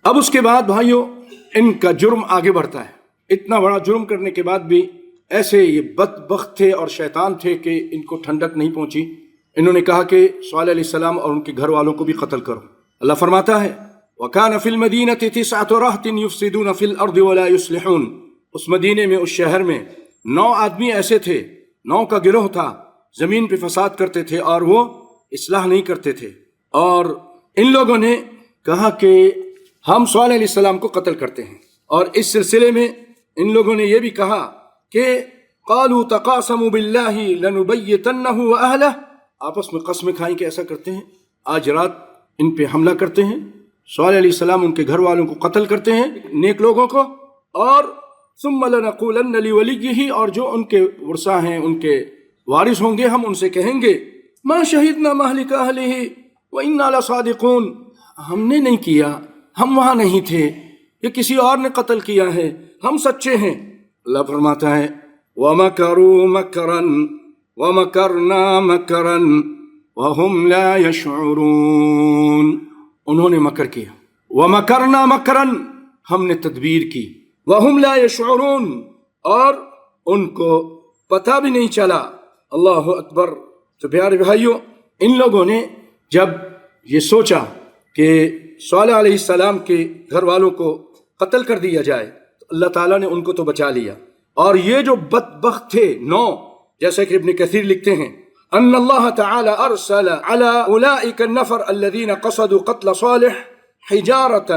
اب اس کے بعد بھائیوں ان کا جرم آگے بڑھتا ہے. اتنا بڑا جرم کرنے کے بعد بھی ایسے یہ بدبخت تھے اور شیطان تھے کہ ان کو ٹھنڈک نہیں پہنچی. انہوں نے کہا کہ صالح علیہ السلام اور ان کے گھر والوں کو بھی قتل کرو. اللہ فرماتا ہے وَكَانَ فِي الْمَدِينَةِ 9 رَهْطٍ يُفْسِدُونَ فِي الْأَرْضِ وَلَا يُصْلِحُونَ. اس مدینے میں، اس شہر میں 9 آدمی ایسے تھے، 9 کا گروہ تھا، زمین پہ فساد کرتے تھے اور وہ اصلاح نہیں کرتے تھے. اور ان لوگوں نے کہا کہ ہم صالح علیہ السلام کو قتل کرتے ہیں. اور اس سلسلے میں ان لوگوں نے یہ بھی کہا کہ قالوا تقاسموا باللہ لنبیتنہ واہلہ، آپس میں قسمیں کھائیں کہ ایسا کرتے ہیں، آج رات ان پہ حملہ کرتے ہیں، صالح علیہ السلام ان کے گھر والوں کو قتل کرتے ہیں، نیک لوگوں کو، اور ثم لنقولن لولیہ، اور جو ان کے ورثاء ہیں، ان کے وارث ہوں گے، ہم ان سے کہیں گے ما شہدنا مہلک اہلہ وانا لصادقون، ہم نے نہیں کیا، ہم وہاں نہیں تھے، یہ کسی اور نے قتل کیا ہے، ہم سچے ہیں. اللہ فرماتا ہے وَمَكَرُوا مَكْرًا وَمَكَرْنَا مَكْرًا وَهُمْ لَا يَشْعُرُونَ. انہوں نے مکر کیا، وَمَكَرْنَا مَكْرًا، ہم نے تدبیر کی، وَهُمْ لَا يَشْعُرُونَ، اور ان کو پتہ بھی نہیں چلا. اللہ اکبر. تو پیارے بھائیوں، ان لوگوں نے جب یہ سوچا کہ صالح علیہ السلام کے گھر والوں کو قتل کر دیا جائے تو اللہ تعالیٰ نے ان کو تو بچا لیا. اور یہ جو بدبخت تھے 9، جیسا کہ ابن کثیر لکھتے ہیں ان اللہ تعالی ارسل علی اولئک النفر الذین قصدوا قتل صالح حجارۃ،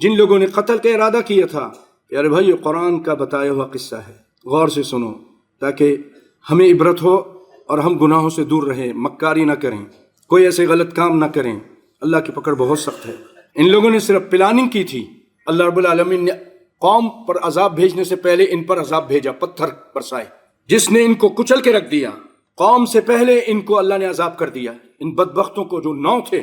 جن لوگوں نے قتل کا ارادہ کیا تھا. پیارے بھائی، قرآن کا بتایا ہوا قصہ ہے، غور سے سنو تاکہ ہمیں عبرت ہو اور ہم گناہوں سے دور رہیں، مکاری نہ کریں، کوئی ایسے غلط کام نہ کریں. اللہ کی پکڑ بہت سخت ہے. ان لوگوں نے صرف پلاننگ کی تھی. اللہ رب العالمین نے قوم پر عذاب بھیجنے سے پہلے ان پر عذاب بھیجا، پتھر برسائے جس نے ان کو کچل کے رکھ دیا. قوم سے پہلے ان کو اللہ نے عذاب کر دیا، ان بدبختوں کو جو 9 تھے.